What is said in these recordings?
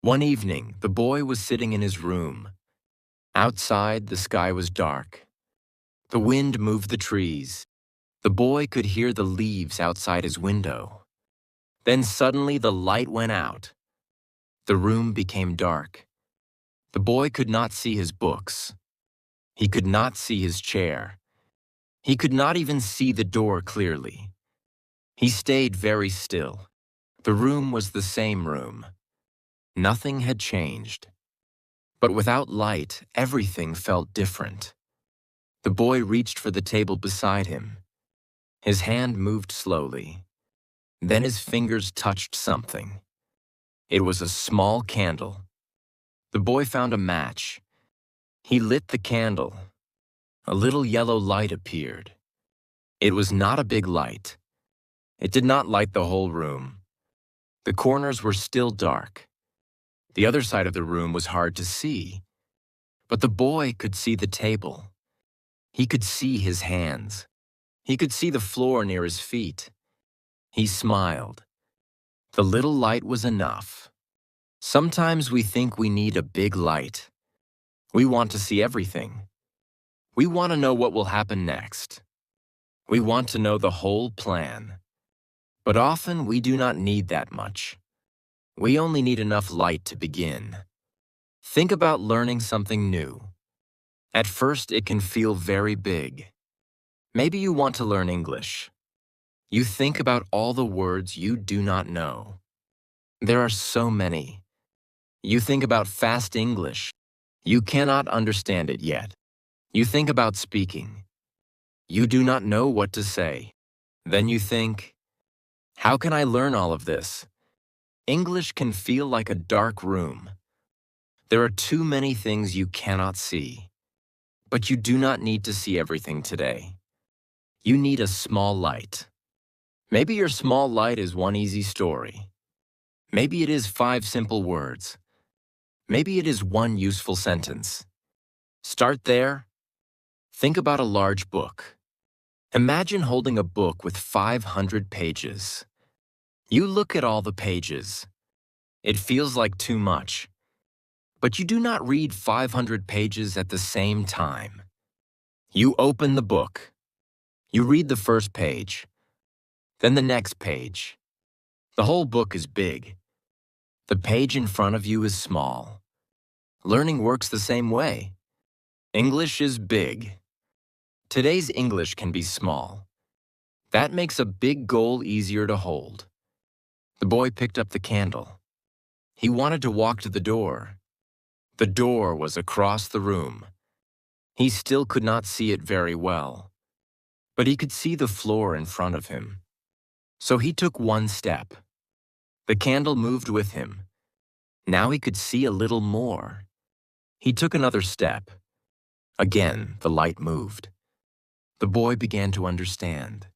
One evening, the boy was sitting in his room. Outside, the sky was dark. The wind moved the trees. The boy could hear the leaves outside his window. Then suddenly the light went out. The room became dark. The boy could not see his books. He could not see his chair. He could not even see the door clearly. He stayed very still. The room was the same room. Nothing had changed. But without light, everything felt different. The boy reached for the table beside him. His hand moved slowly. Then his fingers touched something. It was a small candle. The boy found a match. He lit the candle. A little yellow light appeared. It was not a big light. It did not light the whole room. The corners were still dark. The other side of the room was hard to see. But the boy could see the table. He could see his hands. He could see the floor near his feet. He smiled. The little light was enough. Sometimes we think we need a big light. We want to see everything. We want to know what will happen next. We want to know the whole plan. But often we do not need that much. We only need enough light to begin. Think about learning something new. At first, it can feel very big. Maybe you want to learn English. You think about all the words you do not know. There are so many. You think about fast English. You cannot understand it yet. You think about speaking. You do not know what to say. Then you think, how can I learn all of this? English can feel like a dark room. There are too many things you cannot see. But you do not need to see everything today. You need a small light. Maybe your small light is one easy story. Maybe it is 5 simple words. Maybe it is one useful sentence. Start there. Think about a large book. Imagine holding a book with 500 pages. You look at all the pages. It feels like too much. But you do not read 500 pages at the same time. You open the book. You read the first page. Then the next page. The whole book is big. The page in front of you is small. Learning works the same way. English is big. Today's English can be small. That makes a big goal easier to hold. The boy picked up the candle. He wanted to walk to the door. The door was across the room. He still could not see it very well, but he could see the floor in front of him. So he took one step. The candle moved with him. Now he could see a little more. He took another step. Again, the light moved. The boy began to understand.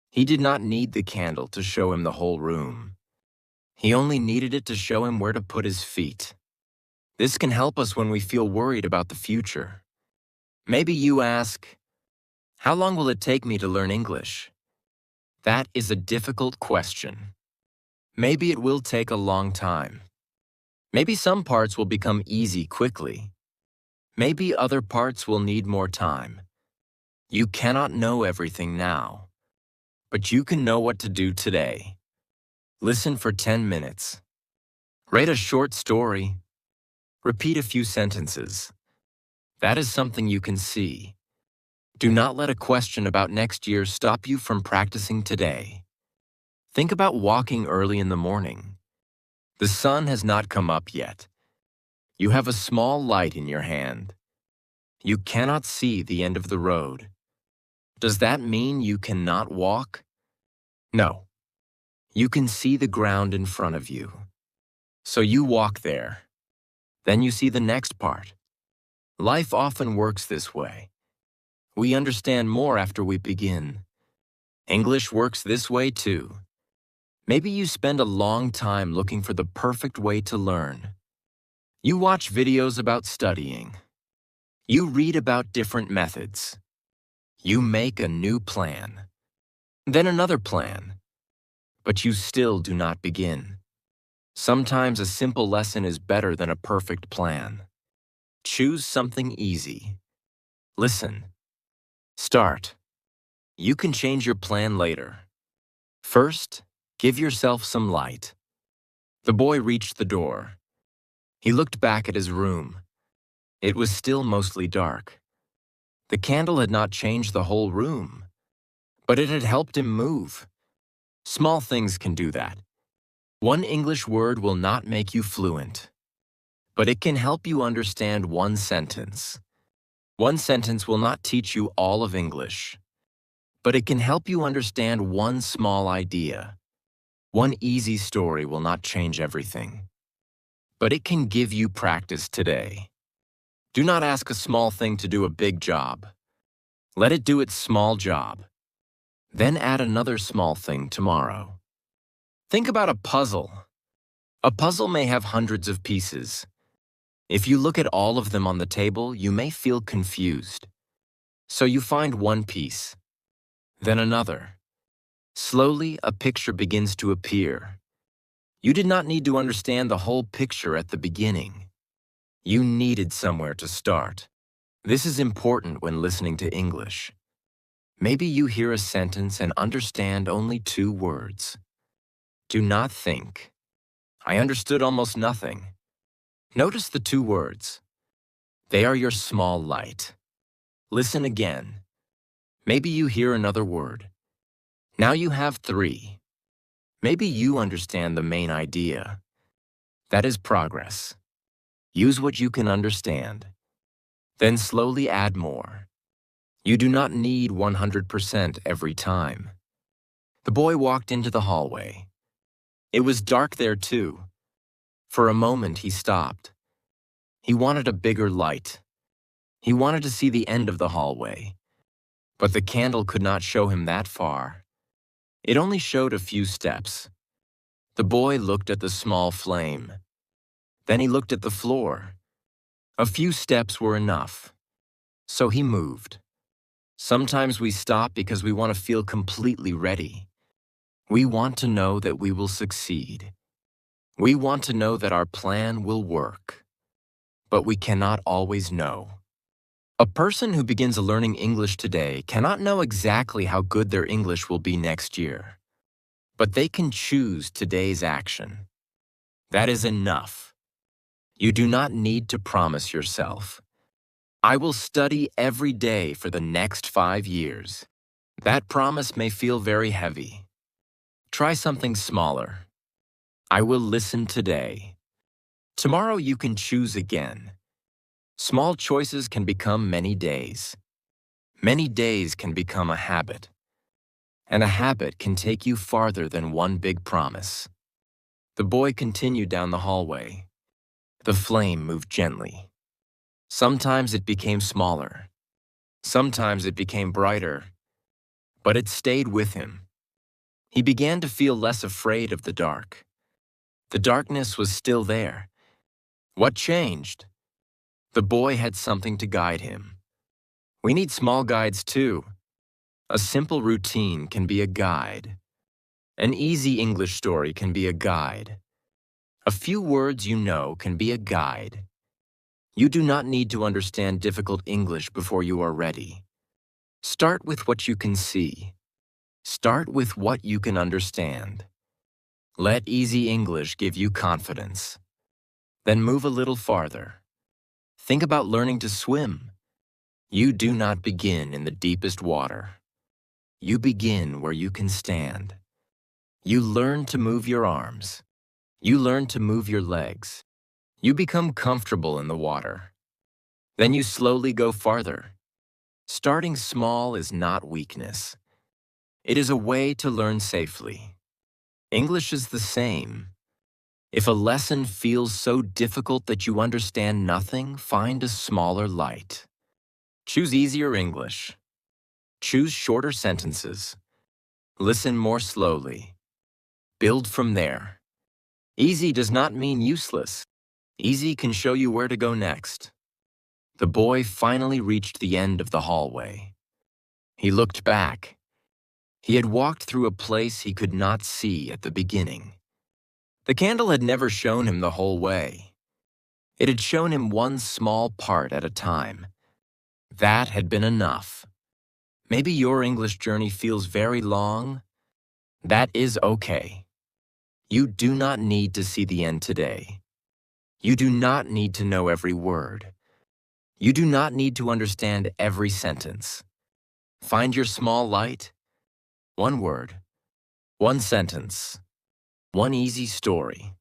He did not need the candle to show him the whole room. He only needed it to show him where to put his feet. This can help us when we feel worried about the future. Maybe you ask, how long will it take me to learn English? That is a difficult question. Maybe it will take a long time. Maybe some parts will become easy quickly. Maybe other parts will need more time. You cannot know everything now, but you can know what to do today. Listen for 10 minutes. Write a short story. Repeat a few sentences. That is something you can see. Do not let a question about next year stop you from practicing today. Think about walking early in the morning. The sun has not come up yet. You have a small light in your hand. You cannot see the end of the road. Does that mean you cannot walk? No. You can see the ground in front of you. So you walk there. Then you see the next part. Life often works this way. We understand more after we begin. English works this way too. Maybe you spend a long time looking for the perfect way to learn. You watch videos about studying. You read about different methods. You make a new plan. Then another plan. But you still do not begin. Sometimes a simple lesson is better than a perfect plan. Choose something easy. Listen. Start. You can change your plan later. First, give yourself some light. The boy reached the door. He looked back at his room. It was still mostly dark. The candle had not changed the whole room, but it had helped him move. Small things can do that. One English word will not make you fluent, but it can help you understand one sentence. One sentence will not teach you all of English, but it can help you understand one small idea. One easy story will not change everything, but it can give you practice today. Do not ask a small thing to do a big job. Let it do its small job. Then add another small thing tomorrow. Think about a puzzle. A puzzle may have hundreds of pieces. If you look at all of them on the table, you may feel confused. So you find one piece, then another. Slowly, a picture begins to appear. You did not need to understand the whole picture at the beginning. You needed somewhere to start. This is important when listening to English. Maybe you hear a sentence and understand only 2 words. Do not think, I understood almost nothing. Notice the 2 words. They are your small light. Listen again. Maybe you hear another word. Now you have 3. Maybe you understand the main idea. That is progress. Use what you can understand. Then slowly add more. You do not need 100% every time. The boy walked into the hallway. It was dark there too. For a moment he stopped. He wanted a bigger light. He wanted to see the end of the hallway. But the candle could not show him that far. It only showed a few steps. The boy looked at the small flame. Then he looked at the floor. A few steps were enough. So he moved. Sometimes we stop because we want to feel completely ready. We want to know that we will succeed. We want to know that our plan will work. But we cannot always know. A person who begins learning English today cannot know exactly how good their English will be next year. But they can choose today's action. That is enough. You do not need to promise yourself, I will study every day for the next 5 years. That promise may feel very heavy. Try something smaller. I will listen today. Tomorrow you can choose again. Small choices can become many days. Many days can become a habit. And a habit can take you farther than one big promise. The boy continued down the hallway. The flame moved gently. Sometimes it became smaller. Sometimes it became brighter. But it stayed with him. He began to feel less afraid of the dark. The darkness was still there. What changed? The boy had something to guide him. We need small guides too. A simple routine can be a guide. An easy English story can be a guide. A few words you know can be a guide. You do not need to understand difficult English before you are ready. Start with what you can see. Start with what you can understand. Let easy English give you confidence. Then move a little farther. Think about learning to swim. You do not begin in the deepest water. You begin where you can stand. You learn to move your arms. You learn to move your legs. You become comfortable in the water. Then you slowly go farther. Starting small is not weakness. It is a way to learn safely. English is the same. If a lesson feels so difficult that you understand nothing, find a smaller light. Choose easier English. Choose shorter sentences. Listen more slowly. Build from there. Easy does not mean useless. Easy can show you where to go next. The boy finally reached the end of the hallway. He looked back. He had walked through a place he could not see at the beginning. The candle had never shown him the whole way. It had shown him one small part at a time. That had been enough. Maybe your English journey feels very long. That is okay. You do not need to see the end today. You do not need to know every word. You do not need to understand every sentence. Find your small light. One word, one sentence, one easy story,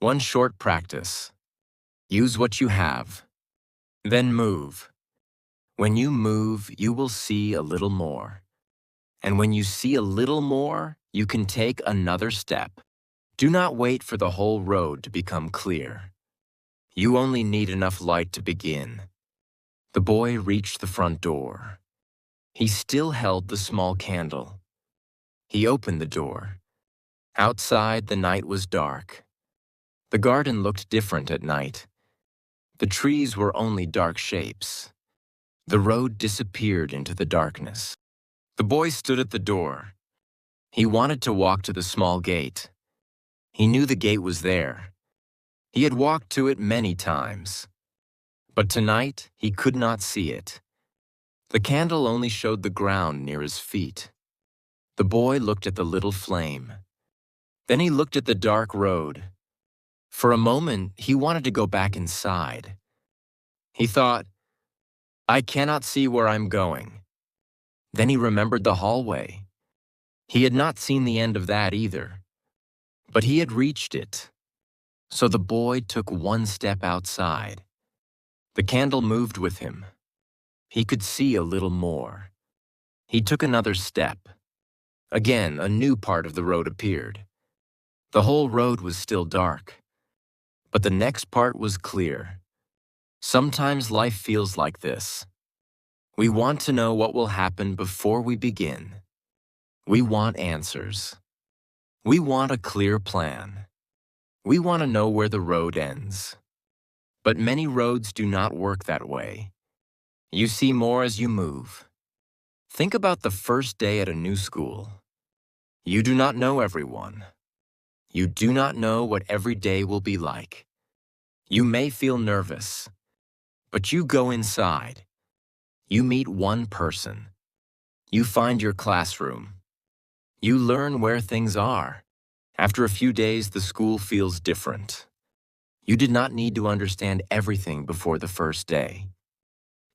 one short practice. Use what you have. Then move. When you move, you will see a little more. And when you see a little more, you can take another step. Do not wait for the whole road to become clear. You only need enough light to begin. The boy reached the front door. He still held the small candle. He opened the door. Outside, the night was dark. The garden looked different at night. The trees were only dark shapes. The road disappeared into the darkness. The boy stood at the door. He wanted to walk to the small gate. He knew the gate was there. He had walked to it many times. But tonight, he could not see it. The candle only showed the ground near his feet. The boy looked at the little flame. Then he looked at the dark road. For a moment, he wanted to go back inside. He thought, I cannot see where I'm going. Then he remembered the hallway. He had not seen the end of that either. But he had reached it. So the boy took one step outside. The candle moved with him. He could see a little more. He took another step. Again, a new part of the road appeared. The whole road was still dark. But the next part was clear. Sometimes life feels like this. We want to know what will happen before we begin. We want answers. We want a clear plan. We want to know where the road ends. But many roads do not work that way. You see more as you move. Think about the first day at a new school. You do not know everyone. You do not know what every day will be like. You may feel nervous, but you go inside. You meet one person. You find your classroom. You learn where things are. After a few days, the school feels different. You did not need to understand everything before the first day.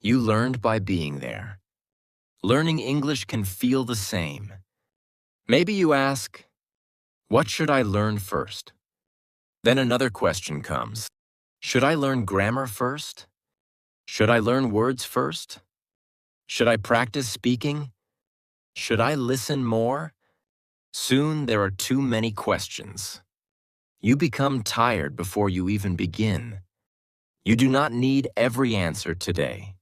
You learned by being there. Learning English can feel the same. Maybe you ask, what should I learn first? Then another question comes. Should I learn grammar first? Should I learn words first? Should I practice speaking? Should I listen more? Soon there are too many questions. You become tired before you even begin. You do not need every answer today.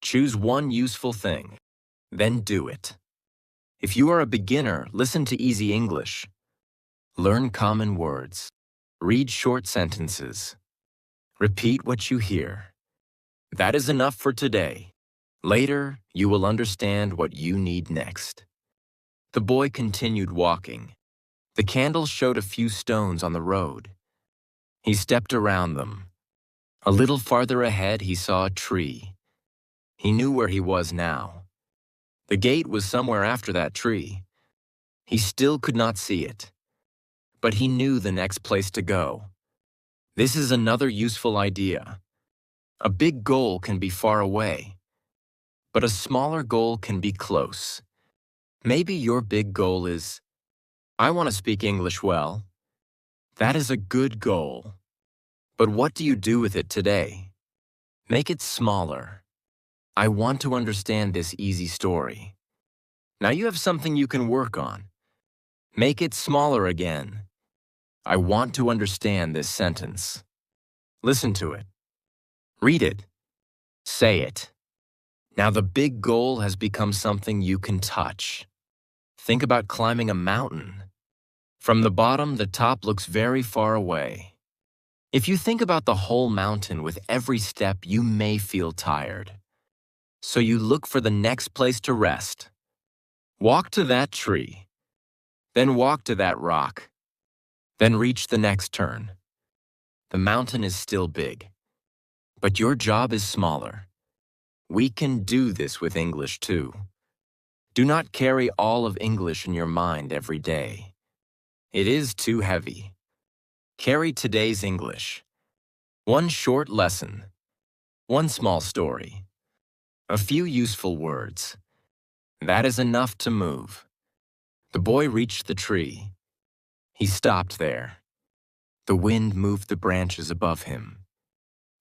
Choose one useful thing, then do it. If you are a beginner, listen to Easy English. Learn common words. Read short sentences. Repeat what you hear. That is enough for today. Later, you will understand what you need next. The boy continued walking. The candle showed a few stones on the road. He stepped around them. A little farther ahead, he saw a tree. He knew where he was now. The gate was somewhere after that tree. He still could not see it. But he knew the next place to go. This is another useful idea. A big goal can be far away, but a smaller goal can be close. Maybe your big goal is, I want to speak English well. That is a good goal. But what do you do with it today? Make it smaller. I want to understand this easy story. Now you have something you can work on. Make it smaller again. I want to understand this sentence. Listen to it. Read it. Say it. Now the big goal has become something you can touch. Think about climbing a mountain. From the bottom, the top looks very far away. If you think about the whole mountain with every step, you may feel tired. So you look for the next place to rest. Walk to that tree. Then walk to that rock. Then reach the next turn. The mountain is still big, but your job is smaller. We can do this with English too. Do not carry all of English in your mind every day. It is too heavy. Carry today's English. One short lesson. One small story. A few useful words. That is enough to move. The boy reached the tree. He stopped there. The wind moved the branches above him.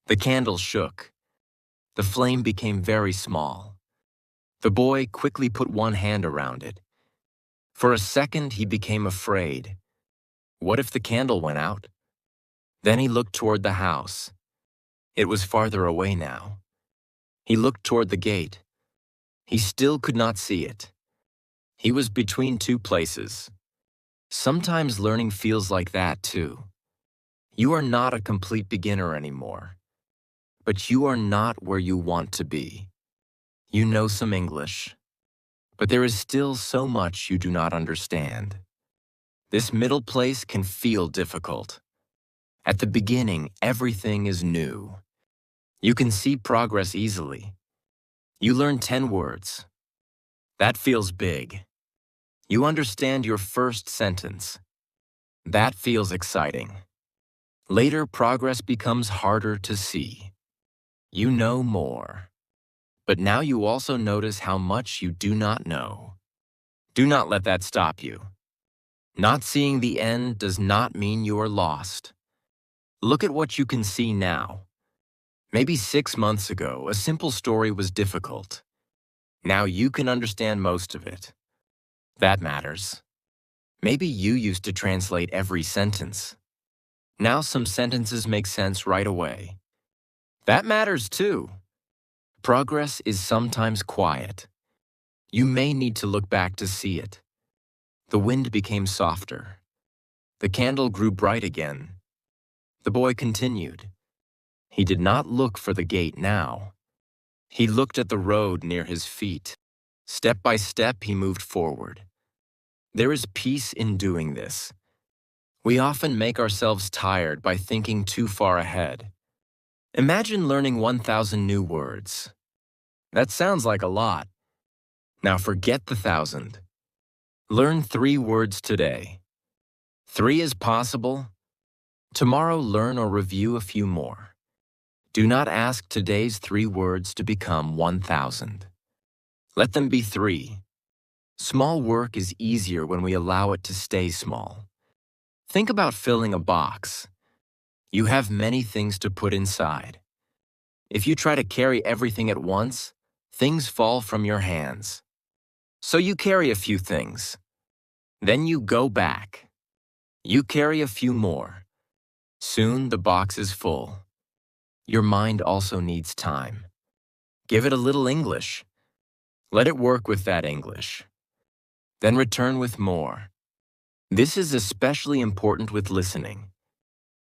The candle shook. The flame became very small. The boy quickly put one hand around it. For a second, he became afraid. What if the candle went out? Then he looked toward the house. It was farther away now. He looked toward the gate. He still could not see it. He was between two places. Sometimes learning feels like that too. You are not a complete beginner anymore, but you are not where you want to be. You know some English, but there is still so much you do not understand. This middle place can feel difficult. At the beginning, everything is new. You can see progress easily. You learn 10 words. That feels big. You understand your first sentence. That feels exciting. Later, progress becomes harder to see. You know more. But now you also notice how much you do not know. Do not let that stop you. Not seeing the end does not mean you are lost. Look at what you can see now. Maybe 6 months ago, a simple story was difficult. Now you can understand most of it. That matters. Maybe you used to translate every sentence. Now some sentences make sense right away. That matters too. Progress is sometimes quiet. You may need to look back to see it. The wind became softer. The candle grew bright again. The boy continued. He did not look for the gate now. He looked at the road near his feet. Step by step, he moved forward. There is peace in doing this. We often make ourselves tired by thinking too far ahead. Imagine learning 1,000 new words. That sounds like a lot. Now forget the 1,000. Learn 3 words today. 3 is possible. Tomorrow, learn or review a few more. Do not ask today's 3 words to become 1,000. Let them be 3. Small work is easier when we allow it to stay small. Think about filling a box. You have many things to put inside. If you try to carry everything at once, things fall from your hands. So you carry a few things. Then you go back. You carry a few more. Soon the box is full. Your mind also needs time. Give it a little English. Let it work with that English. Then return with more. This is especially important with listening.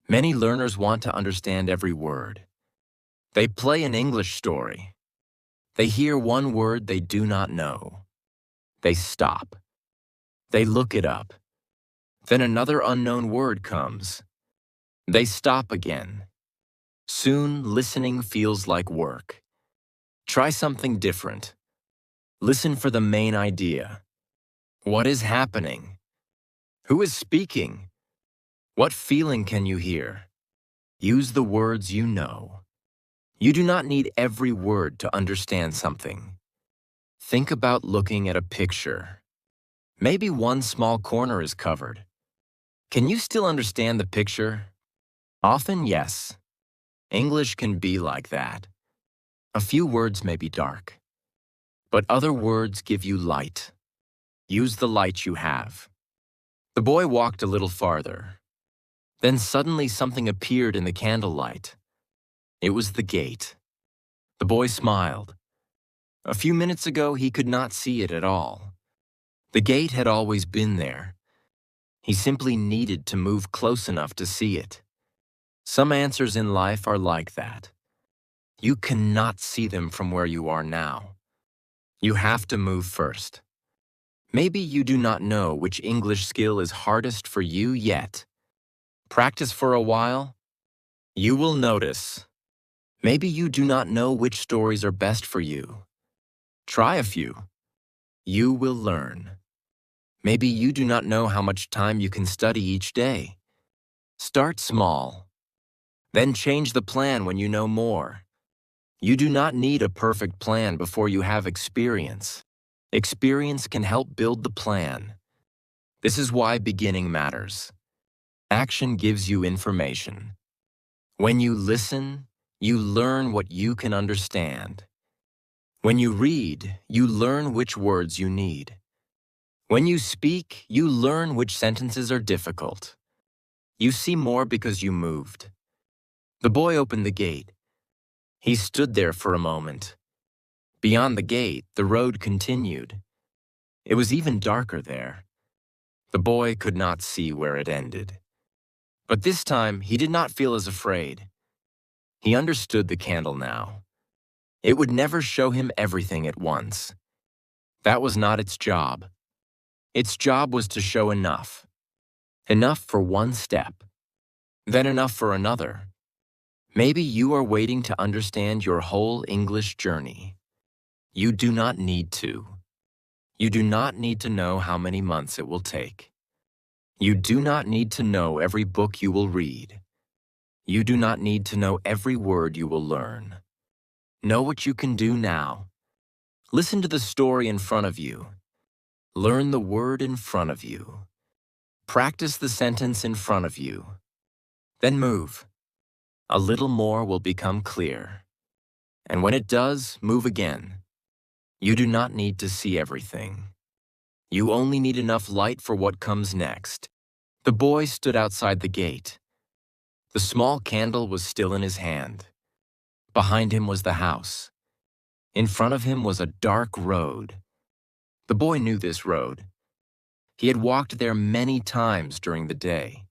Many learners want to understand every word. They play an English story. They hear one word they do not know. They stop. They look it up. Then another unknown word comes. They stop again. Soon, listening feels like work. Try something different. Listen for the main idea. What is happening? Who is speaking? What feeling can you hear? Use the words you know. You do not need every word to understand something. Think about looking at a picture. Maybe one small corner is covered. Can you still understand the picture? Often, yes. English can be like that. A few words may be dark, but other words give you light. Use the light you have. The boy walked a little farther. Then suddenly something appeared in the candlelight. It was the gate. The boy smiled. A few minutes ago, he could not see it at all. The gate had always been there. He simply needed to move close enough to see it. Some answers in life are like that. You cannot see them from where you are now. You have to move first. Maybe you do not know which English skill is hardest for you yet. Practice for a while. You will notice. Maybe you do not know which stories are best for you. Try a few. You will learn. Maybe you do not know how much time you can study each day. Start small. Then change the plan when you know more. You do not need a perfect plan before you have experience. Experience can help build the plan. This is why beginning matters. Action gives you information. When you listen, you learn what you can understand. When you read, you learn which words you need. When you speak, you learn which sentences are difficult. You see more because you moved. The boy opened the gate. He stood there for a moment. Beyond the gate, the road continued. It was even darker there. The boy could not see where it ended. But this time, he did not feel as afraid. He understood the candle now. It would never show him everything at once. That was not its job. Its job was to show enough. Enough for one step. Then enough for another. Maybe you are waiting to understand your whole English journey. You do not need to. You do not need to know how many months it will take. You do not need to know every book you will read. You do not need to know every word you will learn. Know what you can do now. Listen to the story in front of you. Learn the word in front of you. Practice the sentence in front of you. Then move. A little more will become clear. And when it does, move again. You do not need to see everything. You only need enough light for what comes next. The boy stood outside the gate. The small candle was still in his hand. Behind him was the house. In front of him was a dark road. The boy knew this road. He had walked there many times during the day.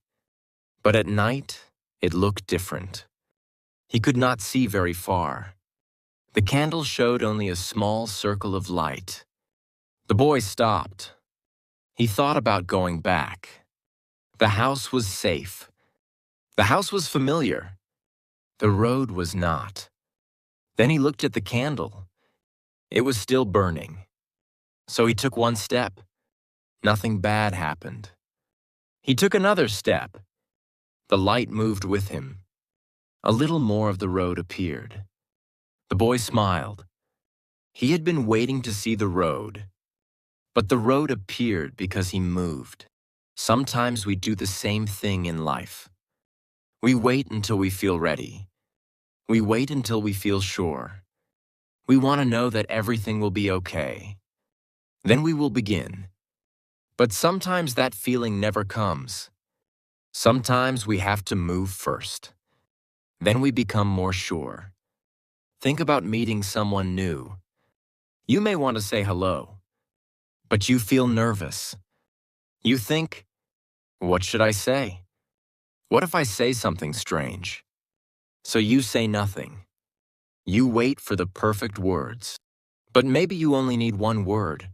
But at night, it looked different. He could not see very far. The candle showed only a small circle of light. The boy stopped. He thought about going back. The house was safe. The house was familiar. The road was not. Then he looked at the candle. It was still burning. So he took one step. Nothing bad happened. He took another step. The light moved with him. A little more of the road appeared. The boy smiled. He had been waiting to see the road. But the road appeared because he moved. Sometimes we do the same thing in life. We wait until we feel ready. We wait until we feel sure. We want to know that everything will be okay. Then we will begin. But sometimes that feeling never comes. Sometimes we have to move first. Then we become more sure. Think about meeting someone new. You may want to say hello, but you feel nervous. You think, what should I say? What if I say something strange? So you say nothing. You wait for the perfect words. But maybe you only need one word.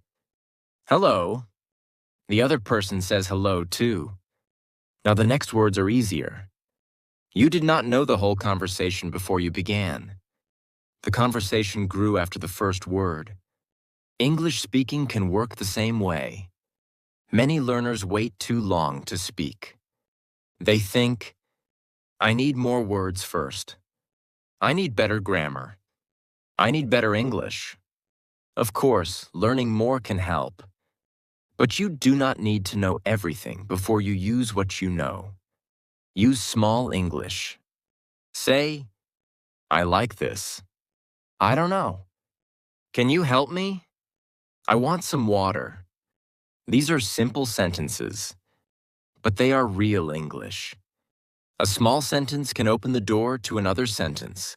Hello. The other person says hello too. Now the next words are easier. You did not know the whole conversation before you began. The conversation grew after the first word. English speaking can work the same way. Many learners wait too long to speak. They think, I need more words first. I need better grammar. I need better English. Of course, learning more can help. But you do not need to know everything before you use what you know. Use small English. Say, I like this. I don't know. Can you help me? I want some water. These are simple sentences, but they are real English. A small sentence can open the door to another sentence.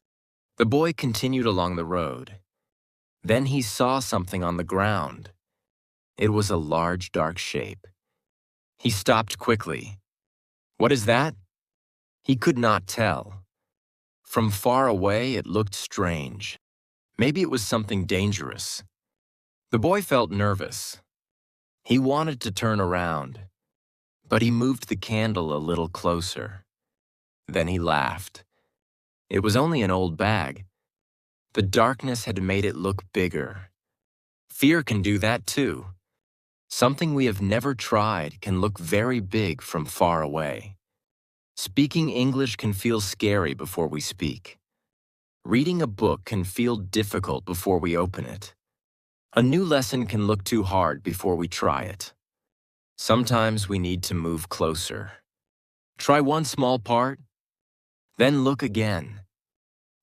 The boy continued along the road. Then he saw something on the ground. It was a large, dark shape. He stopped quickly. What is that? He could not tell. From far away, it looked strange. Maybe it was something dangerous. The boy felt nervous. He wanted to turn around. But he moved the candle a little closer. Then he laughed. It was only an old bag. The darkness had made it look bigger. Fear can do that too. Something we have never tried can look very big from far away. Speaking English can feel scary before we speak. Reading a book can feel difficult before we open it. A new lesson can look too hard before we try it. Sometimes we need to move closer. Try one small part, then look again.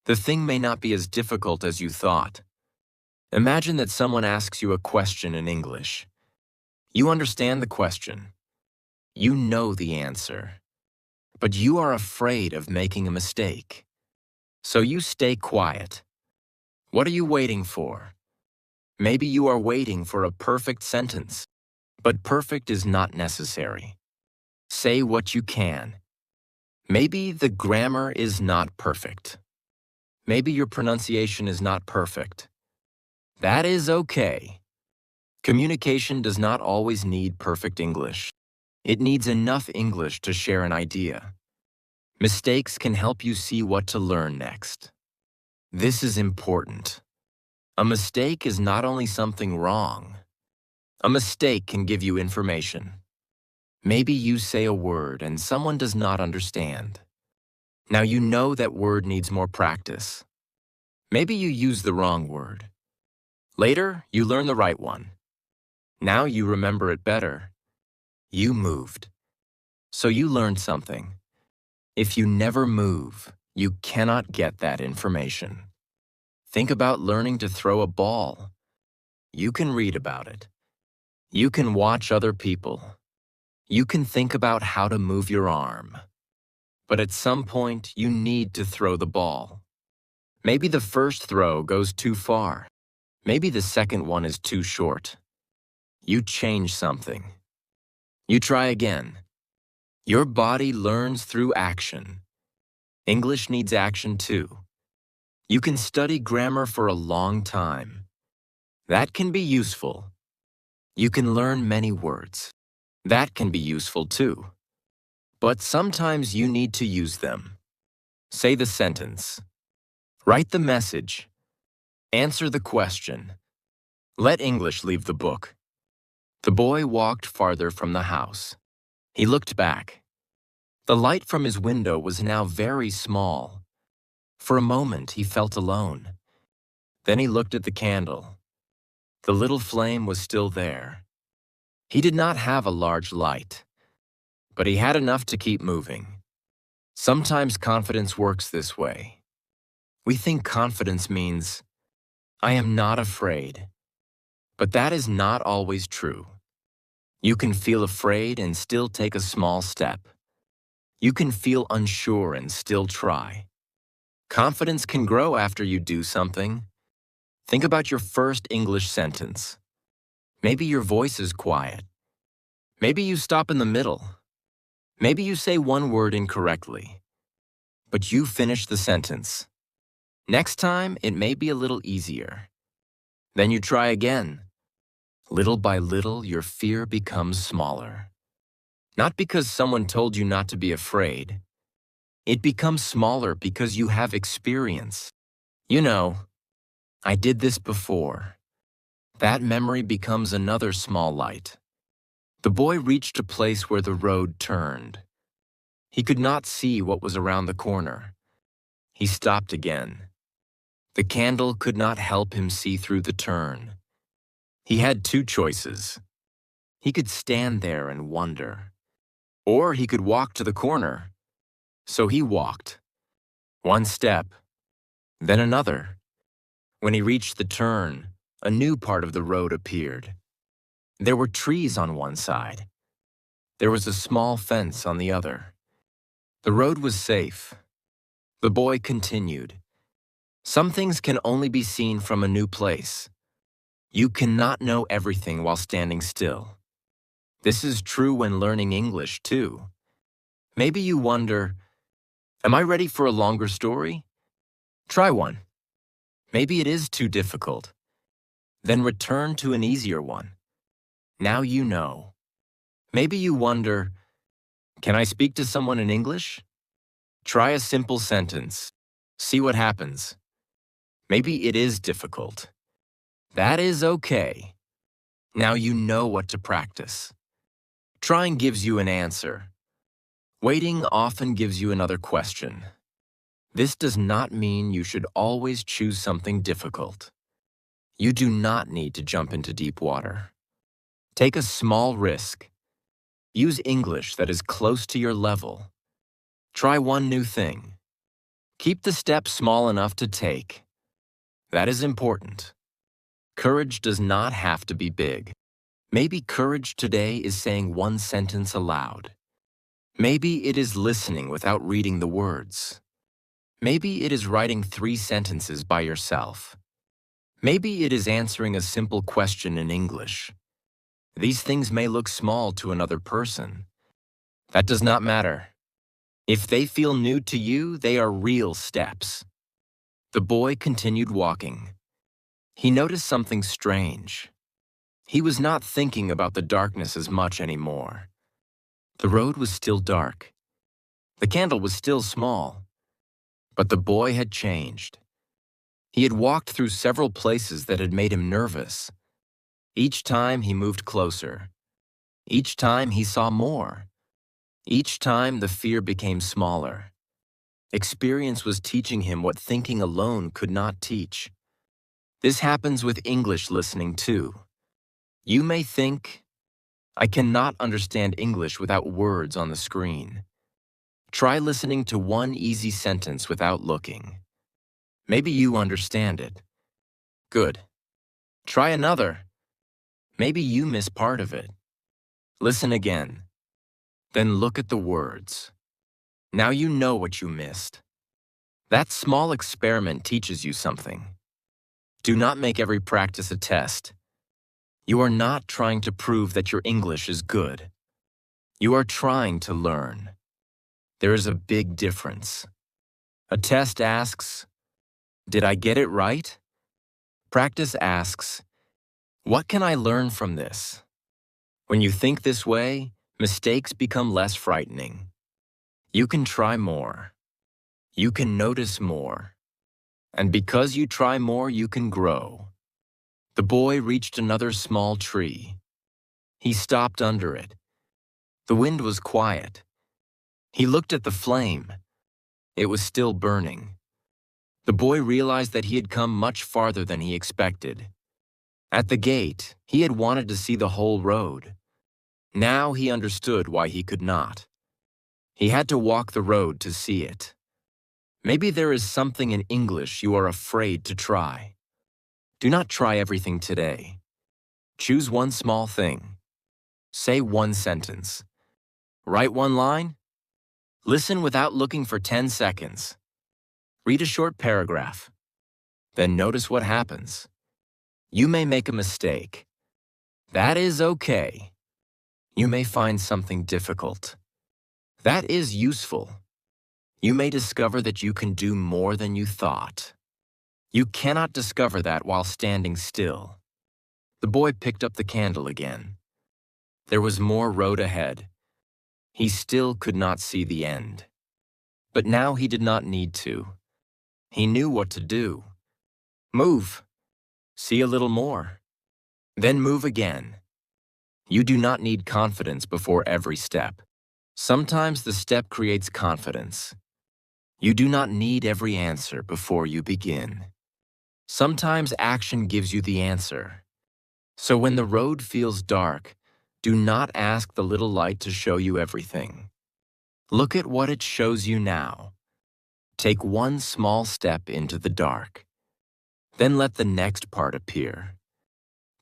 The thing may not be as difficult as you thought. Imagine that someone asks you a question in English. You understand the question. You know the answer. But you are afraid of making a mistake. So you stay quiet. What are you waiting for? Maybe you are waiting for a perfect sentence. But perfect is not necessary. Say what you can. Maybe the grammar is not perfect. Maybe your pronunciation is not perfect. That is okay. Communication does not always need perfect English. It needs enough English to share an idea. Mistakes can help you see what to learn next. This is important. A mistake is not only something wrong. A mistake can give you information. Maybe you say a word and someone does not understand. Now you know that word needs more practice. Maybe you use the wrong word. Later, you learn the right one. Now you remember it better. You moved. So you learned something. If you never move, you cannot get that information. Think about learning to throw a ball. You can read about it. You can watch other people. You can think about how to move your arm. But at some point, you need to throw the ball. Maybe the first throw goes too far. Maybe the second one is too short. You change something. You try again. Your body learns through action. English needs action too. You can study grammar for a long time. That can be useful. You can learn many words. That can be useful too. But sometimes you need to use them. Say the sentence. Write the message. Answer the question. Let English leave the book. The boy walked farther from the house. He looked back. The light from his window was now very small. For a moment, he felt alone. Then he looked at the candle. The little flame was still there. He did not have a large light, but he had enough to keep moving. Sometimes confidence works this way. We think confidence means, I am not afraid. But that is not always true. You can feel afraid and still take a small step. You can feel unsure and still try. Confidence can grow after you do something. Think about your first English sentence. Maybe your voice is quiet. Maybe you stop in the middle. Maybe you say one word incorrectly. But you finish the sentence. Next time, it may be a little easier. Then you try again. Little by little, your fear becomes smaller. Not because someone told you not to be afraid. It becomes smaller because you have experience. You know, I did this before. That memory becomes another small light. The boy reached a place where the road turned. He could not see what was around the corner. He stopped again. The candle could not help him see through the turn. He had two choices. He could stand there and wonder, or he could walk to the corner. So he walked. One step, then another. When he reached the turn, a new part of the road appeared. There were trees on one side. There was a small fence on the other. The road was safe. The boy continued. Some things can only be seen from a new place. You cannot know everything while standing still. This is true when learning English, too. Maybe you wonder, am I ready for a longer story? Try one. Maybe it is too difficult. Then return to an easier one. Now you know. Maybe you wonder, Can I speak to someone in English? Try a simple sentence. See what happens. Maybe it is difficult. That is okay. Now you know what to practice. Trying gives you an answer. Waiting often gives you another question. This does not mean you should always choose something difficult. You do not need to jump into deep water. Take a small risk. Use English that is close to your level. Try one new thing. Keep the step small enough to take. That is important. Courage does not have to be big. Maybe courage today is saying one sentence aloud. Maybe it is listening without reading the words. Maybe it is writing 3 sentences by yourself. Maybe it is answering a simple question in English. These things may look small to another person. That does not matter. If they feel new to you, they are real steps. The boy continued walking. He noticed something strange. He was not thinking about the darkness as much anymore. The road was still dark. The candle was still small. But the boy had changed. He had walked through several places that had made him nervous. Each time he moved closer. Each time he saw more. Each time the fear became smaller. Experience was teaching him what thinking alone could not teach. This happens with English listening too. You may think, I cannot understand English without words on the screen. Try listening to one easy sentence without looking. Maybe you understand it. Good. Try another. Maybe you miss part of it. Listen again. Then look at the words. Now you know what you missed. That small experiment teaches you something. Do not make every practice a test. You are not trying to prove that your English is good. You are trying to learn. There is a big difference. A test asks, did I get it right? Practice asks, what can I learn from this? When you think this way, mistakes become less frightening. You can try more. You can notice more. And because you try more, you can grow. The boy reached another small tree. He stopped under it. The wind was quiet. He looked at the flame. It was still burning. The boy realized that he had come much farther than he expected. At the gate, he had wanted to see the whole road. Now he understood why he could not. He had to walk the road to see it. Maybe there is something in English you are afraid to try. Do not try everything today. Choose one small thing. Say one sentence. Write one line. Listen without looking for 10 seconds. Read a short paragraph. Then notice what happens. You may make a mistake. That is okay. You may find something difficult. That is useful. You may discover that you can do more than you thought. You cannot discover that while standing still. The boy picked up the candle again. There was more road ahead. He still could not see the end. But now he did not need to. He knew what to do. Move. See a little more. Then move again. You do not need confidence before every step. Sometimes the step creates confidence. You do not need every answer before you begin. Sometimes action gives you the answer. So when the road feels dark, do not ask the little light to show you everything. Look at what it shows you now. Take one small step into the dark. Then let the next part appear.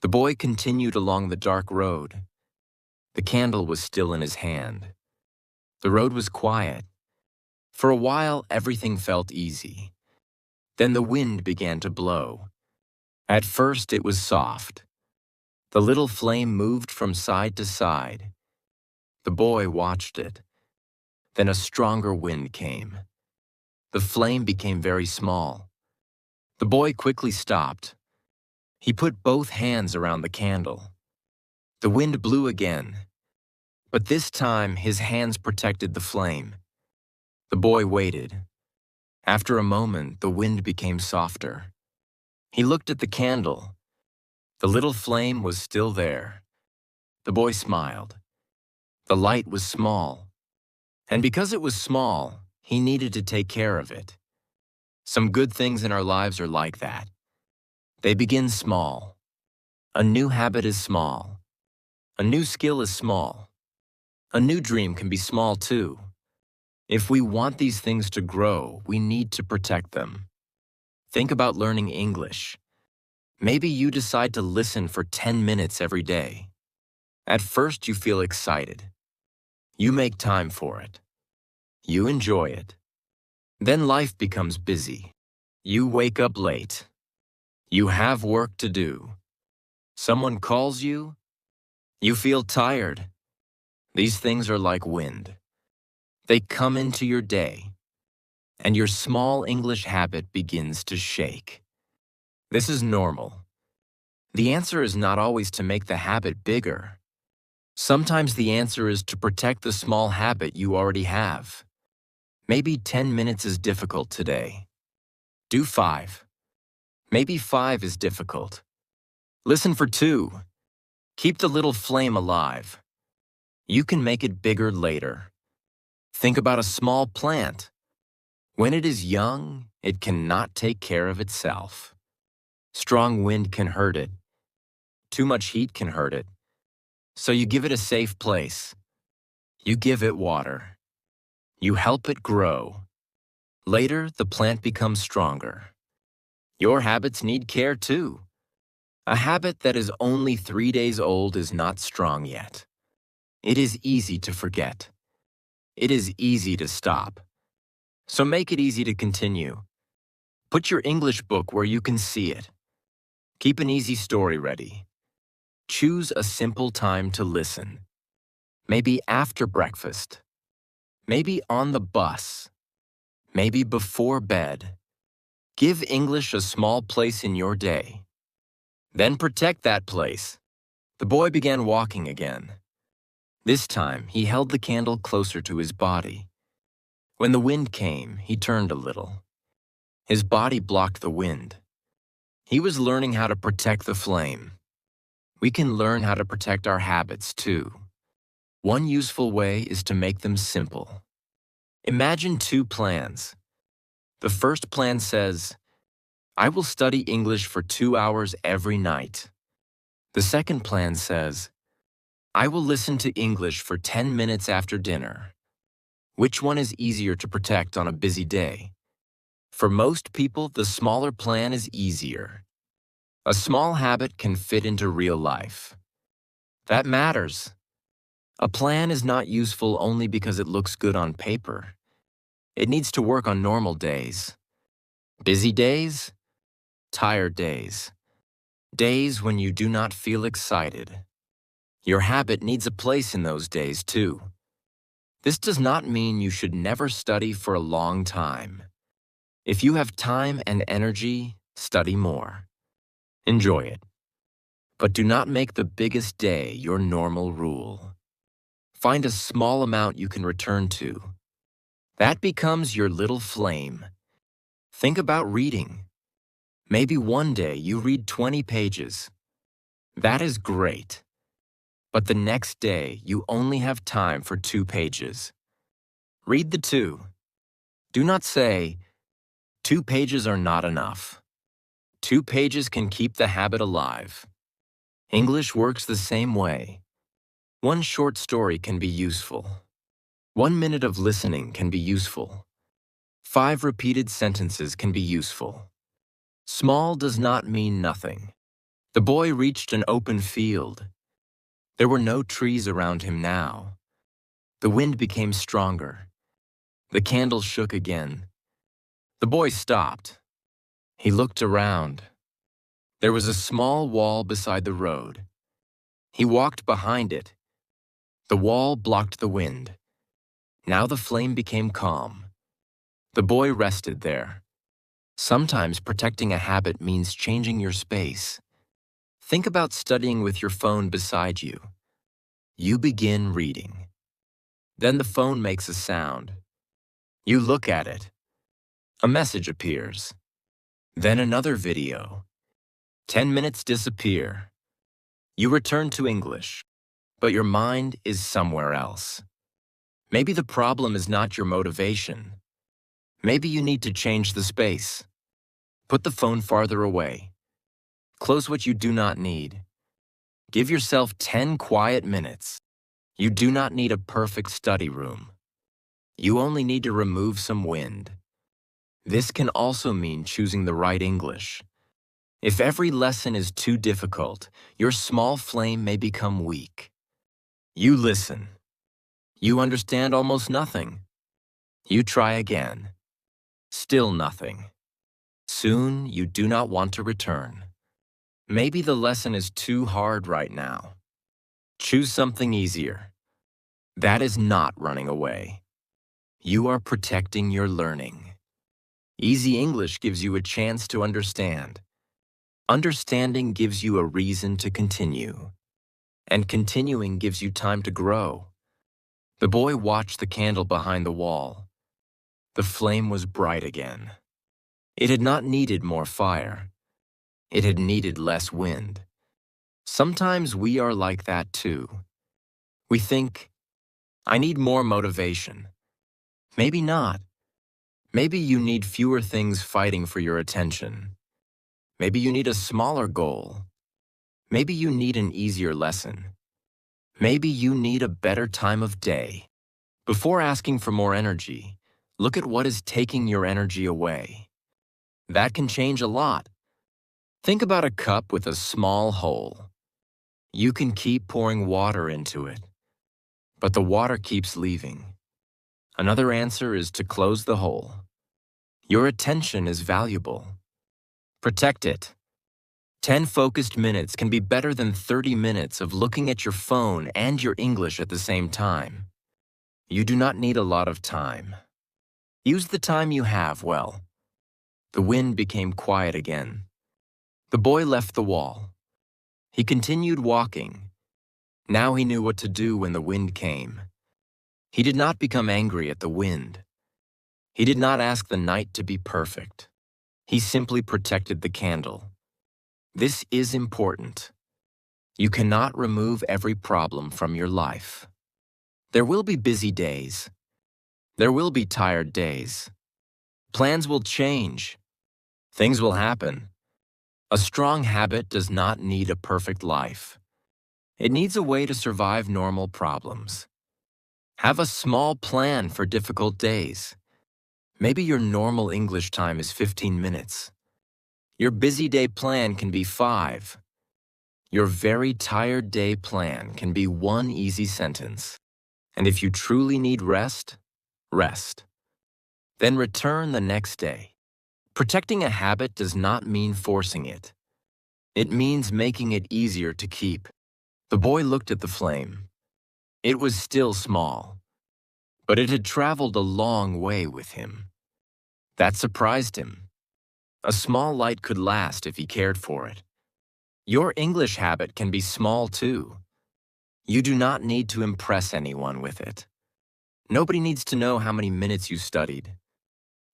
The boy continued along the dark road. The candle was still in his hand. The road was quiet. For a while, everything felt easy. Then the wind began to blow. At first, it was soft. The little flame moved from side to side. The boy watched it. Then a stronger wind came. The flame became very small. The boy quickly stopped. He put both hands around the candle. The wind blew again. But this time, his hands protected the flame. The boy waited. After a moment, the wind became softer. He looked at the candle. The little flame was still there. The boy smiled. The light was small. And because it was small, he needed to take care of it. Some good things in our lives are like that. They begin small. A new habit is small. A new skill is small. A new dream can be small too. If we want these things to grow, we need to protect them. Think about learning English. Maybe you decide to listen for 10 minutes every day. At first, you feel excited. You make time for it. You enjoy it. Then life becomes busy. You wake up late. You have work to do. Someone calls you. You feel tired. These things are like wind. They come into your day, and your small English habit begins to shake. This is normal. The answer is not always to make the habit bigger. Sometimes the answer is to protect the small habit you already have. Maybe 10 minutes is difficult today. Do 5. Maybe 5 is difficult. Listen for 2. Keep the little flame alive. You can make it bigger later. Think about a small plant. When it is young, it cannot take care of itself. Strong wind can hurt it. Too much heat can hurt it. So you give it a safe place. You give it water. You help it grow. Later, the plant becomes stronger. Your habits need care too. A habit that is only 3 days old is not strong yet. It is easy to forget. It is easy to stop. So make it easy to continue. Put your English book where you can see it. Keep an easy story ready. Choose a simple time to listen. Maybe after breakfast. Maybe on the bus. Maybe before bed. Give English a small place in your day. Then protect that place. The boy began walking again. This time, he held the candle closer to his body. When the wind came, he turned a little. His body blocked the wind. He was learning how to protect the flame. We can learn how to protect our habits too. One useful way is to make them simple. Imagine 2 plans. The first plan says, I will study English for 2 hours every night. The second plan says, I will listen to English for 10 minutes after dinner. Which one is easier to protect on a busy day? For most people, the smaller plan is easier. A small habit can fit into real life. That matters. A plan is not useful only because it looks good on paper. It needs to work on normal days. Busy days, tired days, days when you do not feel excited. Your habit needs a place in those days too. This does not mean you should never study for a long time. If you have time and energy, study more. Enjoy it. But do not make the biggest day your normal rule. Find a small amount you can return to. That becomes your little flame. Think about reading. Maybe one day you read 20 pages. That is great. But the next day you only have time for 2 pages. Read the 2. Do not say, 2 pages are not enough. 2 pages can keep the habit alive. English works the same way. One short story can be useful. 1 minute of listening can be useful. 5 repeated sentences can be useful. Small does not mean nothing. The boy reached an open field. There were no trees around him now. The wind became stronger. The candle shook again. The boy stopped. He looked around. There was a small wall beside the road. He walked behind it. The wall blocked the wind. Now the flame became calm. The boy rested there. Sometimes protecting a habit means changing your space. Think about studying with your phone beside you. You begin reading. Then the phone makes a sound. You look at it. A message appears. Then another video. 10 minutes disappear. You return to English, but your mind is somewhere else. Maybe the problem is not your motivation. Maybe you need to change the space. Put the phone farther away. Close what you do not need. Give yourself 10 quiet minutes. You do not need a perfect study room. You only need to remove some wind. This can also mean choosing the right English. If every lesson is too difficult, your small flame may become weak. You listen. You understand almost nothing. You try again. Still nothing. Soon you do not want to return. Maybe the lesson is too hard right now. Choose something easier. That is not running away. You are protecting your learning. Easy English gives you a chance to understand. Understanding gives you a reason to continue. And continuing gives you time to grow. The boy watched the candle behind the wall. The flame was bright again. It had not needed more fire. It had needed less wind. Sometimes we are like that too. We think, I need more motivation. Maybe not. Maybe you need fewer things fighting for your attention. Maybe you need a smaller goal. Maybe you need an easier lesson. Maybe you need a better time of day. Before asking for more energy, look at what is taking your energy away. That can change a lot. Think about a cup with a small hole. You can keep pouring water into it, but the water keeps leaving. Another answer is to close the hole. Your attention is valuable. Protect it. 10 focused minutes can be better than 30 minutes of looking at your phone and your English at the same time. You do not need a lot of time. Use the time you have well. The wind became quiet again. The boy left the wall. He continued walking. Now he knew what to do when the wind came. He did not become angry at the wind. He did not ask the night to be perfect. He simply protected the candle. This is important. You cannot remove every problem from your life. There will be busy days. There will be tired days. Plans will change. Things will happen. A strong habit does not need a perfect life. It needs a way to survive normal problems. Have a small plan for difficult days. Maybe your normal English time is 15 minutes. Your busy day plan can be 5. Your very tired day plan can be 1 easy sentence. And if you truly need rest, rest. Then return the next day. Protecting a habit does not mean forcing it. It means making it easier to keep. The boy looked at the flame. It was still small, but it had traveled a long way with him. That surprised him. A small light could last if he cared for it. Your English habit can be small too. You do not need to impress anyone with it. Nobody needs to know how many minutes you studied.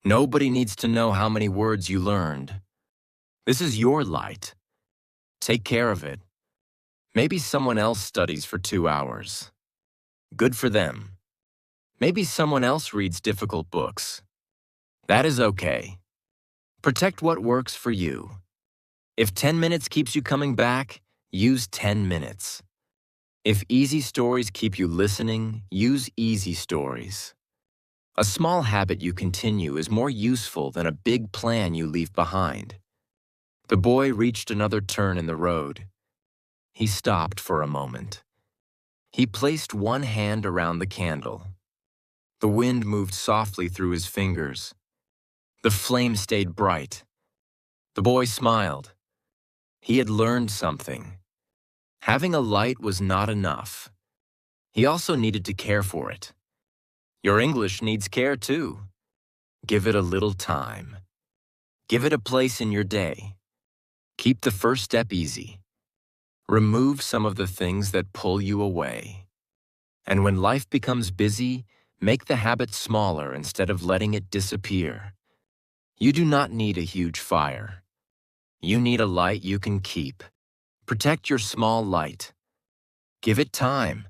Nobody needs to know how many words you learned. This is your light. Take care of it. Maybe someone else studies for 2 hours. Good for them. Maybe someone else reads difficult books. That is okay. Protect what works for you. If 10 minutes keeps you coming back, use 10 minutes. If easy stories keep you listening, use easy stories. A small habit you continue is more useful than a big plan you leave behind. The boy reached another turn in the road. He stopped for a moment. He placed one hand around the candle. The wind moved softly through his fingers. The flame stayed bright. The boy smiled. He had learned something. Having a light was not enough. He also needed to care for it. Your English needs care too. Give it a little time. Give it a place in your day. Keep the first step easy. Remove some of the things that pull you away. And when life becomes busy, make the habit smaller instead of letting it disappear. You do not need a huge fire. You need a light you can keep. Protect your small light. Give it time,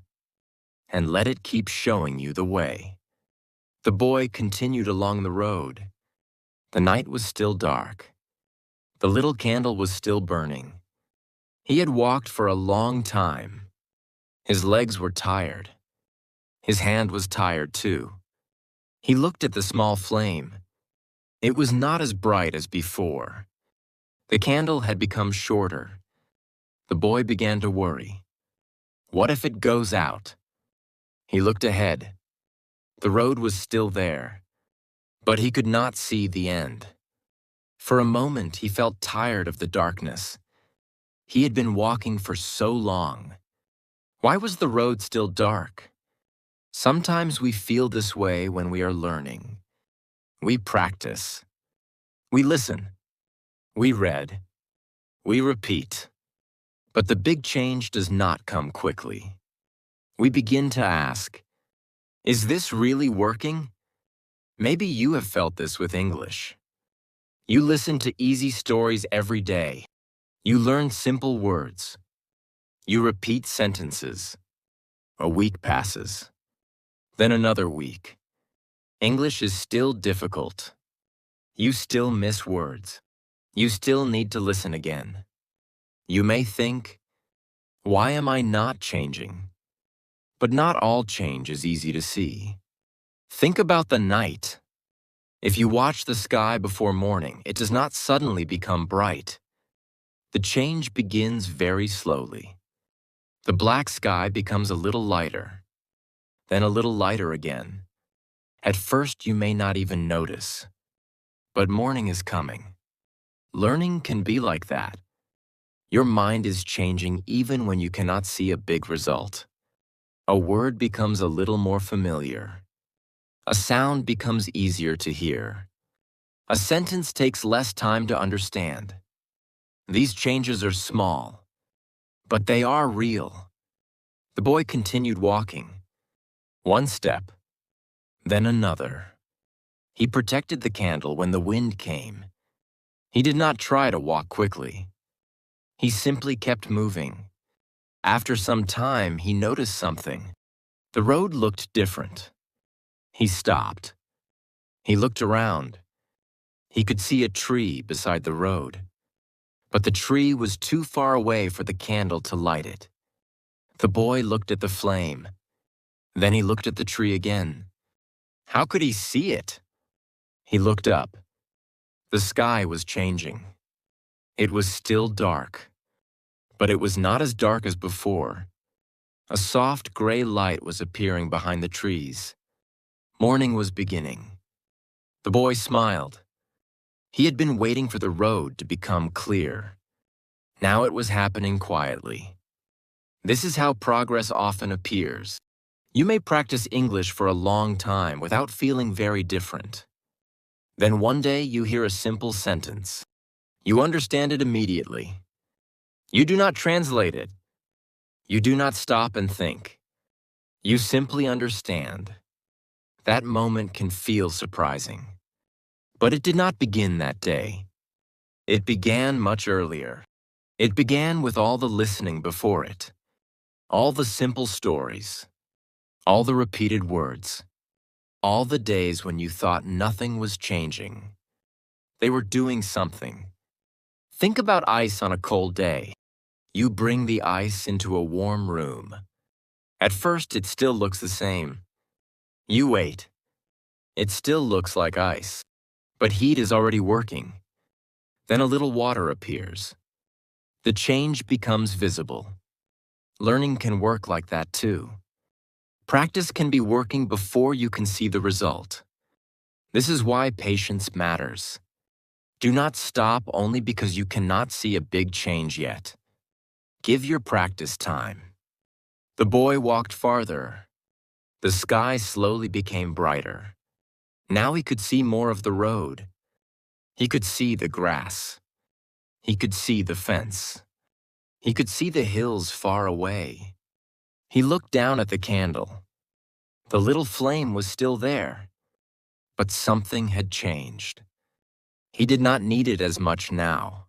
and let it keep showing you the way. The boy continued along the road. The night was still dark. The little candle was still burning. He had walked for a long time. His legs were tired. His hand was tired too. He looked at the small flame. It was not as bright as before. The candle had become shorter. The boy began to worry. What if it goes out? He looked ahead. The road was still there, but he could not see the end. For a moment, he felt tired of the darkness. He had been walking for so long. Why was the road still dark? Sometimes we feel this way when we are learning. We practice. We listen. We read. We repeat. But the big change does not come quickly. We begin to ask, is this really working? Maybe you have felt this with English. You listen to easy stories every day. You learn simple words. You repeat sentences. A week passes. Then another week. English is still difficult. You still miss words. You still need to listen again. You may think, why am I not changing? But not all change is easy to see. Think about the night. If you watch the sky before morning, it does not suddenly become bright. The change begins very slowly. The black sky becomes a little lighter, then a little lighter again. At first, you may not even notice, but morning is coming. Learning can be like that. Your mind is changing even when you cannot see a big result. A word becomes a little more familiar. A sound becomes easier to hear. A sentence takes less time to understand. These changes are small, but they are real. The boy continued walking. One step, then another. He protected the candle when the wind came. He did not try to walk quickly. He simply kept moving. After some time, he noticed something. The road looked different. He stopped. He looked around. He could see a tree beside the road. But the tree was too far away for the candle to light it. The boy looked at the flame. Then he looked at the tree again. How could he see it? He looked up. The sky was changing. It was still dark, but it was not as dark as before. A soft gray light was appearing behind the trees. Morning was beginning. The boy smiled. He had been waiting for the road to become clear. Now it was happening quietly. This is how progress often appears. You may practice English for a long time without feeling very different. Then one day you hear a simple sentence. You understand it immediately. You do not translate it. You do not stop and think. You simply understand. That moment can feel surprising. But it did not begin that day. It began much earlier. It began with all the listening before it, all the simple stories, all the repeated words, all the days when you thought nothing was changing. They were doing something. Think about ice on a cold day. You bring the ice into a warm room. At first, it still looks the same. You wait. It still looks like ice, but heat is already working. Then a little water appears. The change becomes visible. Learning can work like that too. Practice can be working before you can see the result. This is why patience matters. Do not stop only because you cannot see a big change yet. Give your practice time. The boy walked farther. The sky slowly became brighter. Now he could see more of the road. He could see the grass. He could see the fence. He could see the hills far away. He looked down at the candle. The little flame was still there, but something had changed. He did not need it as much now.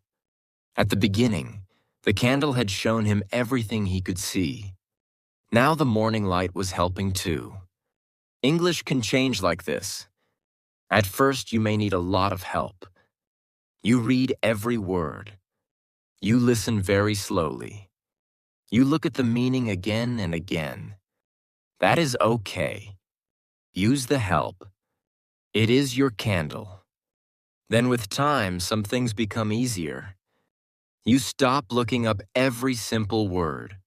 At the beginning, the candle had shown him everything he could see. Now the morning light was helping too. English can change like this. At first, you may need a lot of help. You read every word. You listen very slowly. You look at the meaning again and again. That is okay. Use the help. It is your candle. Then with time, some things become easier. You stop looking up every simple word.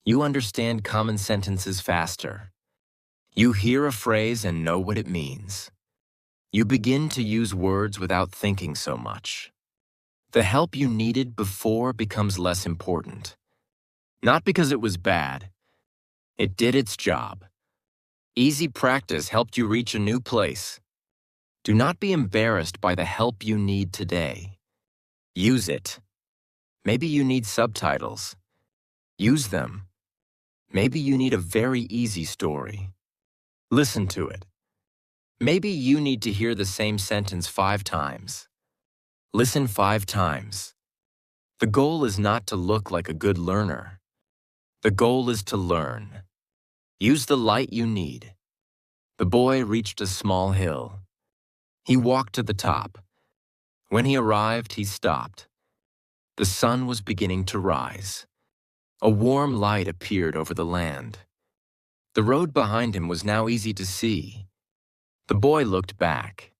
You understand common sentences faster. You hear a phrase and know what it means. You begin to use words without thinking so much. The help you needed before becomes less important. Not because it was bad. It did its job. Easy practice helped you reach a new place. Do not be embarrassed by the help you need today. Use it. Maybe you need subtitles. Use them. Maybe you need a very easy story. Listen to it. Maybe you need to hear the same sentence 5 times. Listen 5 times. The goal is not to look like a good learner. The goal is to learn. Use the light you need. The boy reached a small hill. He walked to the top. When he arrived, he stopped. The sun was beginning to rise. A warm light appeared over the land. The road behind him was now easy to see. The boy looked back.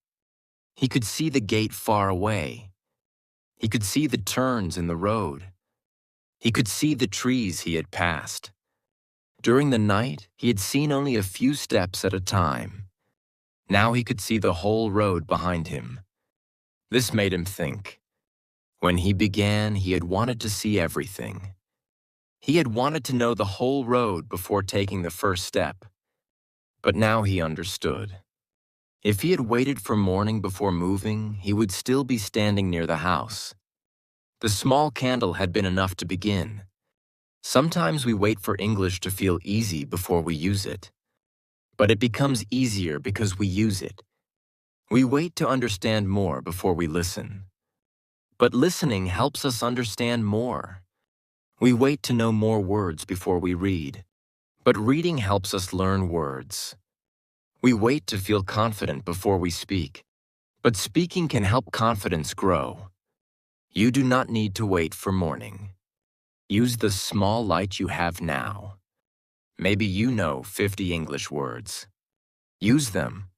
He could see the gate far away. He could see the turns in the road. He could see the trees he had passed. During the night, he had seen only a few steps at a time. Now he could see the whole road behind him. This made him think. When he began, he had wanted to see everything. He had wanted to know the whole road before taking the first step. But now he understood. If he had waited for morning before moving, he would still be standing near the house. The small candle had been enough to begin. Sometimes we wait for English to feel easy before we use it. But it becomes easier because we use it. We wait to understand more before we listen. But listening helps us understand more. We wait to know more words before we read. But reading helps us learn words. We wait to feel confident before we speak. But speaking can help confidence grow. You do not need to wait for morning. Use the small light you have now. Maybe you know 50 English words. Use them.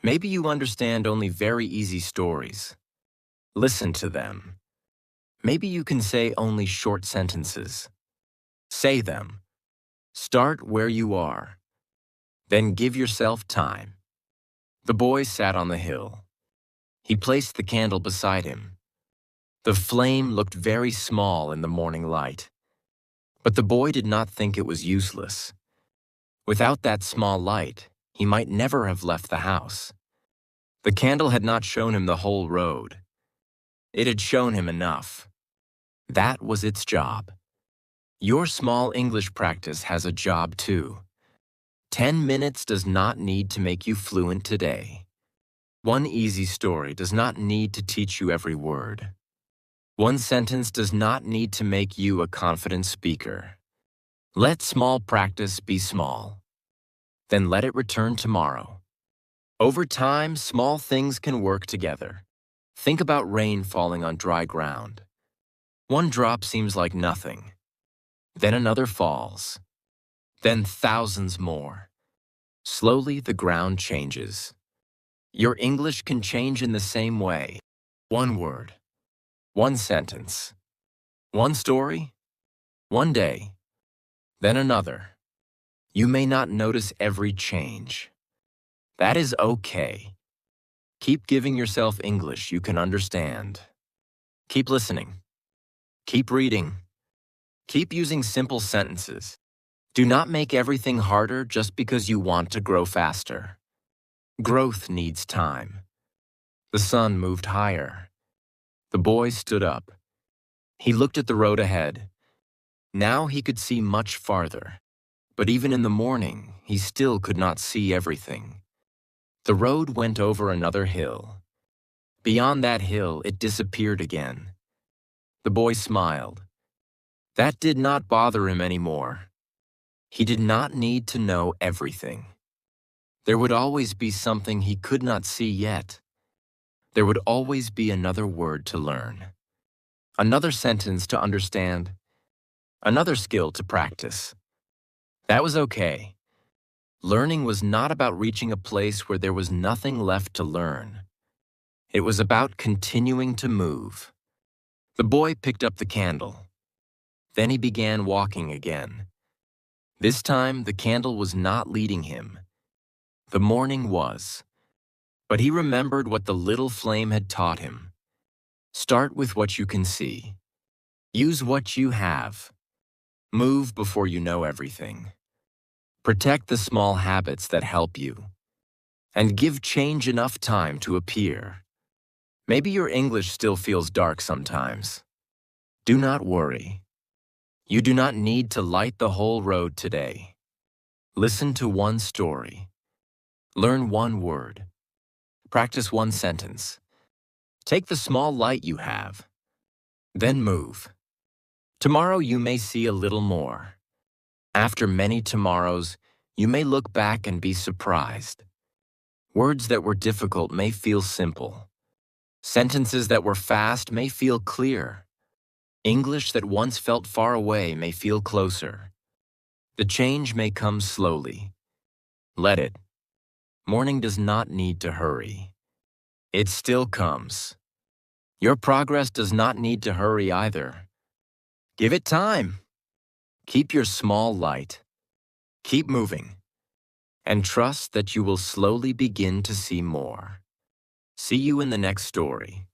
Maybe you understand only very easy stories. Listen to them. Maybe you can say only short sentences. Say them. Start where you are. Then give yourself time. The boy sat on the hill. He placed the candle beside him. The flame looked very small in the morning light. But the boy did not think it was useless. Without that small light, he might never have left the house. The candle had not shown him the whole road. It had shown him enough. That was its job. Your small English practice has a job too. 10 minutes does not need to make you fluent today. One easy story does not need to teach you every word. One sentence does not need to make you a confident speaker. Let small practice be small. Then let it return tomorrow. Over time, small things can work together. Think about rain falling on dry ground. One drop seems like nothing. Then another falls. Then thousands more. Slowly, the ground changes. Your English can change in the same way. One word. One sentence. One story. One day. Then another. You may not notice every change. That is okay. Keep giving yourself English you can understand. Keep listening. Keep reading. Keep using simple sentences. Do not make everything harder just because you want to grow faster. Growth needs time. The sun moved higher. The boy stood up. He looked at the road ahead. Now he could see much farther. But even in the morning, he still could not see everything. The road went over another hill. Beyond that hill, it disappeared again. The boy smiled. That did not bother him anymore. He did not need to know everything. There would always be something he could not see yet. There would always be another word to learn, another sentence to understand, another skill to practice. That was okay. Learning was not about reaching a place where there was nothing left to learn. It was about continuing to move. The boy picked up the candle. Then he began walking again. This time, the candle was not leading him. The morning was. But he remembered what the little flame had taught him. Start with what you can see. Use what you have. Move before you know everything. Protect the small habits that help you. And give change enough time to appear. Maybe your English still feels dark sometimes. Do not worry. You do not need to light the whole road today. Listen to one story. Learn one word. Practice one sentence. Take the small light you have. Then move. Tomorrow you may see a little more. After many tomorrows, you may look back and be surprised. Words that were difficult may feel simple. Sentences that were fast may feel clear. English that once felt far away may feel closer. The change may come slowly. Let it. Morning does not need to hurry. It still comes. Your progress does not need to hurry either. Give it time. Keep your small light. Keep moving. And trust that you will slowly begin to see more. See you in the next story.